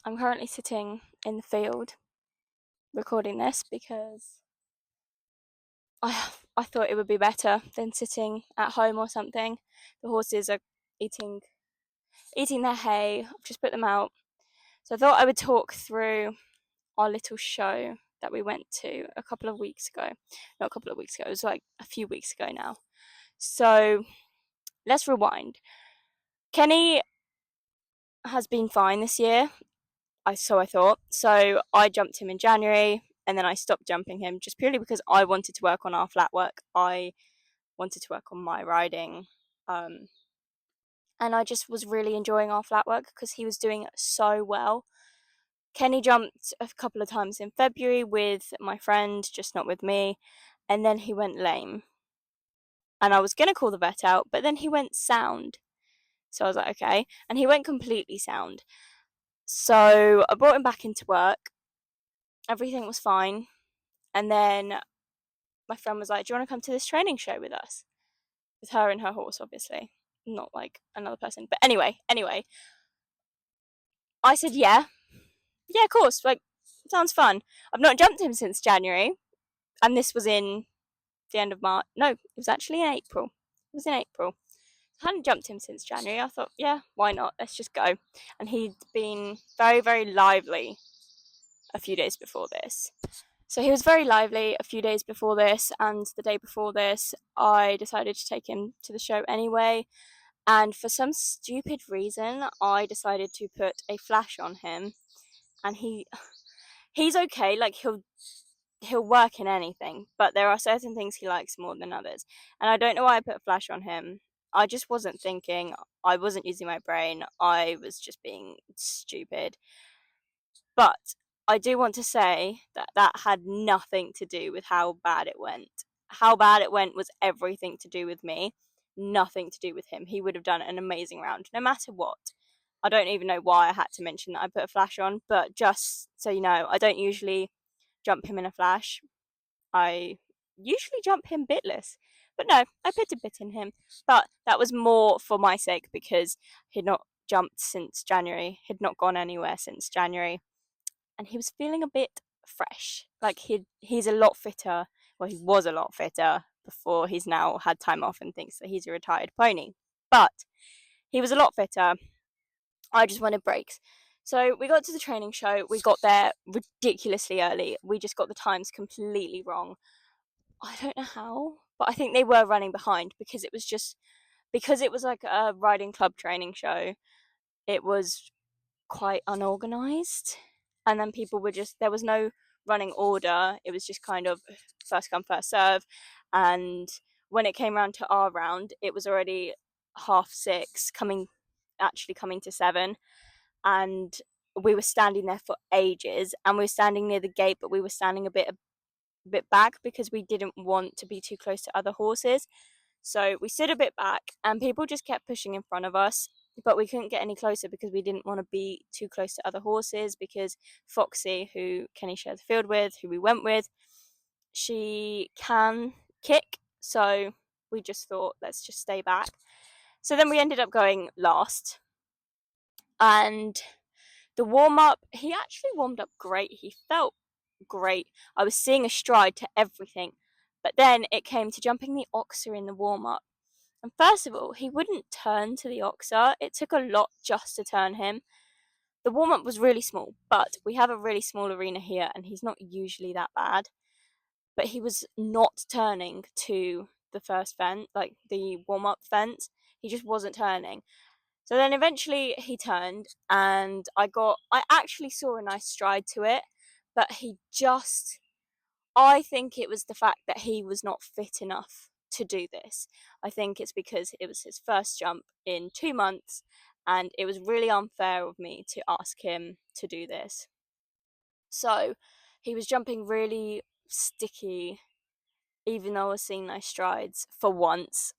I'm currently sitting in the field recording this because I thought it would be better than sitting at home or something. The horses are eating eating their hay. I've just put them out. So I thought I would talk through our little show that we went to a couple of weeks ago. Not a couple of weeks ago, it was like a few weeks ago now. So let's rewind. Kenny has been fine this year. I thought. So I jumped him in January and then I stopped jumping him just purely because I wanted to work on our flat work. I wanted to work on my riding. Um, and I just was really enjoying our flat work because he was doing it so well. Kenny jumped a couple of times in February with my friend, just not with me, and then he went lame. And I was going to call the vet out, but then he went sound. So I was like, okay. And he went completely sound. So I brought him back into work. Everything was fine. And then my friend was like, do you want to come to this training show with us? With her and her horse, obviously. Not like another person. But anyway, I said, yeah. Yeah, of course. Like, sounds fun. I've not jumped him since January. And this was in the end of March. No, it was actually in April. It was in April. I hadn't jumped him since January. I thought, yeah, why not? Let's just go. And he'd been very, very lively a few days before this. So he was very lively a few days before this, and the day before this, I decided to take him to the show anyway. And for some stupid reason, I decided to put a flash on him, and he's okay. Like he'll work in anything, but there are certain things he likes more than others. And I don't know why I put a flash on him. I just wasn't thinking. I wasn't using my brain. I was just being stupid. But I do want to say that that had nothing to do with how bad it went. How bad it went was everything to do with me, nothing to do with him. He would have done an amazing round, no matter what. I don't even know why I had to mention that I put a flash on, but just so you know, I don't usually jump him in a flash. I usually jump him bitless. But no, I put a bit in him. But that was more for my sake because he'd not jumped since January, he'd not gone anywhere since January, and he was feeling a bit fresh. Like he's a lot fitter. Well, he was a lot fitter before he's now had time off and thinks that he's a retired pony. But he was a lot fitter. I just wanted breaks. So we got to the training show. We got there ridiculously early. We just got the times completely wrong. I don't know how, but I think they were running behind because it was like a riding club training show. It was quite unorganized, and then people were just there was no running order. It was just kind of first come first serve, and when it came around to our round, it was already 6:30, coming to 7, and we were standing there for ages, and we were standing near the gate, but we were standing a bit back because we didn't want to be too close to other horses. So we stood a bit back and people just kept pushing in front of us, but we couldn't get any closer because we didn't want to be too close to other horses because Foxy, who Kenny shared the field with, who we went with, she can kick. So we just thought, let's just stay back. So then we ended up going last. And the warm up, he actually warmed up great. He felt great. I was seeing a stride to everything. But then it came to jumping the oxer in the warm up. And first of all, he wouldn't turn to the oxer. It took a lot just to turn him. The warm up was really small, but we have a really small arena here, and he's not usually that bad. But he was not turning to the first fence, like the warm up fence. He just wasn't turning. So then eventually he turned, and I actually saw a nice stride to it, but I think it was the fact that he was not fit enough to do this. I think it's because it was his first jump in 2 months, and it was really unfair of me to ask him to do this. So he was jumping really sticky, even though I was seeing nice strides for once.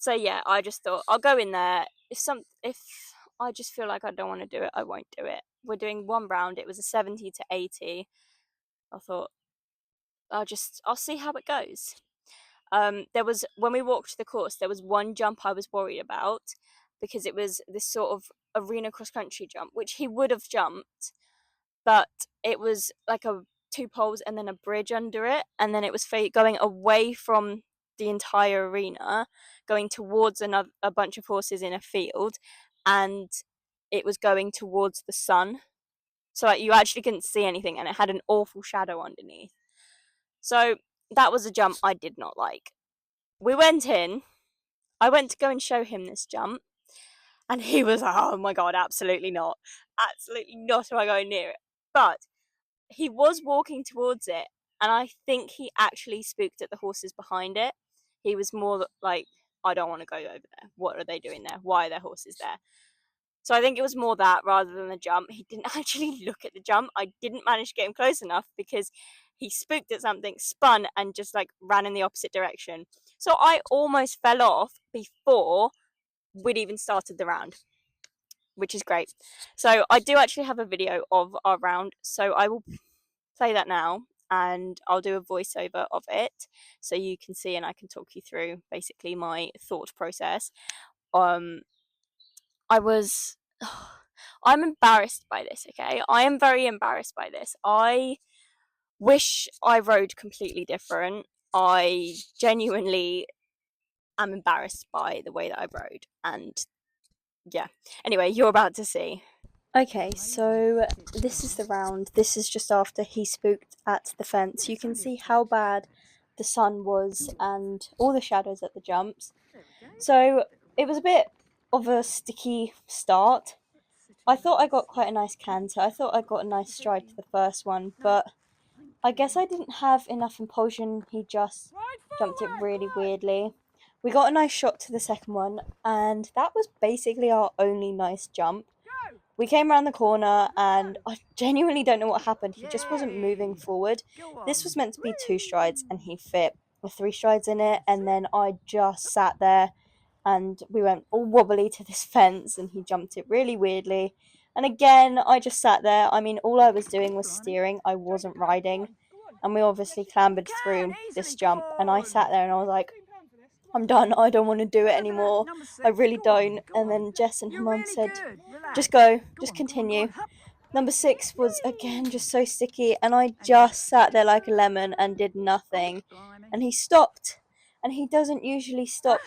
So yeah, I just thought I'll go in there. If I just feel like I don't want to do it, I won't do it. We're doing one round. It was a 70 to 80. I thought I'll see how it goes. There was when we walked the course, there was one jump I was worried about, because it was this sort of arena cross country jump, which he would have jumped, but it was like a 2 poles and then a bridge under it, and then it was going away from the entire arena, going towards a bunch of horses in a field, and it was going towards the sun. So like, you actually couldn't see anything, and it had an awful shadow underneath. So that was a jump I did not like. We went in. I went to go and show him this jump, and he was like, "Oh my god, absolutely not. Absolutely not am I going near it." But he was walking towards it, and I think he actually spooked at the horses behind it. He was more like, "I don't want to go over there. What are they doing there? Why are there horses there?" So I think it was more that rather than the jump. He didn't actually look at the jump. I didn't manage to get him close enough because he spooked at something, spun, and just like ran in the opposite direction. So I almost fell off before we'd even started the round, which is great. So I do actually have a video of our round, so I will play that now, and I'll do a voiceover of it so you can see and I can talk you through basically my thought process. I was I'm embarrassed by this, okay? I am very embarrassed by this. I wish I rode completely different. I genuinely am embarrassed by the way that I rode, and yeah. Anyway, you're about to see. Okay, so this is the round. This is just after he spooked at the fence. You can see how bad the sun was and all the shadows at the jumps. So it was a bit of a sticky start. I thought I got quite a nice canter. I thought I got a nice stride to the first one, but I guess I didn't have enough impulsion. He just jumped it really weirdly. We got a nice shot to the second one, and that was basically our only nice jump. We came around the corner, and I genuinely don't know what happened. He just wasn't moving forward. This was meant to be 2 strides, and he fit 3 strides in it, and then I just sat there, and we went all wobbly to this fence, and he jumped it really weirdly. And again, I just sat there. I mean, all I was doing was steering, I wasn't riding. And we obviously clambered through this jump, and I sat there and I was like, I'm done. I don't want to do it anymore. I really don't. And then Jess and her mum said, just go, just continue. Number 6 was again just so sticky, and I just sat there like a lemon and did nothing. And he stopped, and he doesn't usually stop.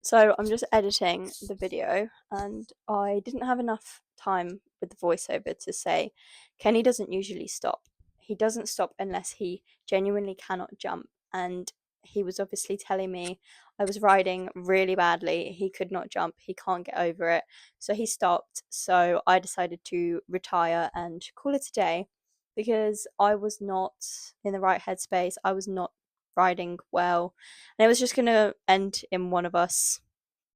So I'm just editing the video, and I didn't have enough time with the voiceover to say Kenny doesn't usually stop. He doesn't stop unless he genuinely cannot jump, and he was obviously telling me I was riding really badly. He could not jump, he can't get over it. So he stopped. So I decided to retire and call it a day because I was not in the right headspace. I was not riding well, and it was just going to end in one of us,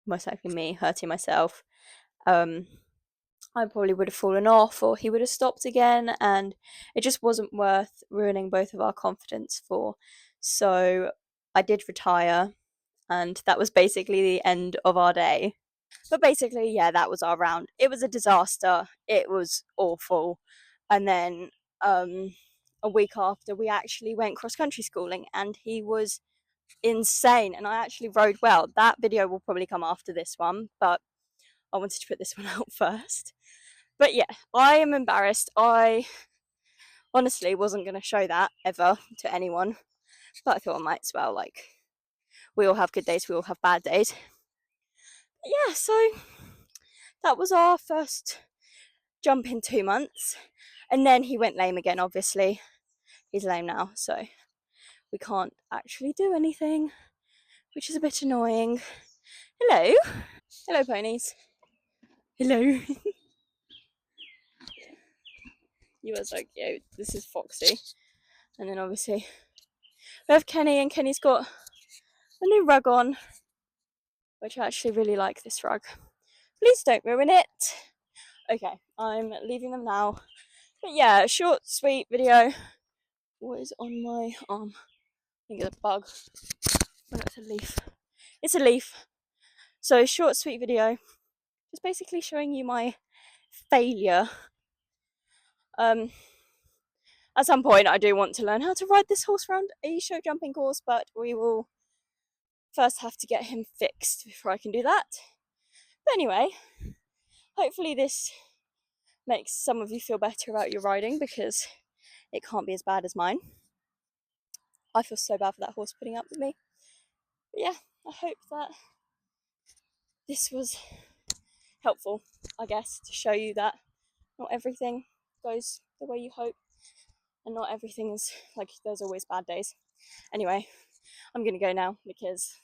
most likely me, hurting myself. I probably would have fallen off, or he would have stopped again, and it just wasn't worth ruining both of our confidence for. So I did retire, and that was basically the end of our day. But basically, yeah, that was our round. It was a disaster. It was awful. And then a week after, we actually went cross country schooling, and he was insane, and I actually rode well. That video will probably come after this one, but I wanted to put this one out first. But yeah, I am embarrassed. I honestly wasn't going to show that ever to anyone, but I thought I might as well. Like, we all have good days, we all have bad days. But yeah, so that was our first jump in 2 months, and then he went lame again. Obviously he's lame now, so we can't actually do anything, which is a bit annoying. Hello. Hello, ponies. Hello. You are so cute. This is Foxy. And then obviously we have Kenny, and Kenny's got a new rug on, which I actually really like this rug. Please don't ruin it. Okay, I'm leaving them now. But yeah, a short, sweet video. What is on my arm? I think it's a bug. Oh no, it's a leaf. It's a leaf. So short, sweet video. Just basically showing you my failure. At some point I do want to learn how to ride this horse around a show jumping course, but we will first have to get him fixed before I can do that. But anyway, hopefully this makes some of you feel better about your riding, because it can't be as bad as mine. I feel so bad for that horse putting up with me. But yeah, I hope that this was helpful, I guess, to show you that not everything goes the way you hope, and not everything is like, there's always bad days. Anyway, I'm gonna go now because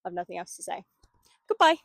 I've nothing else to say. Goodbye.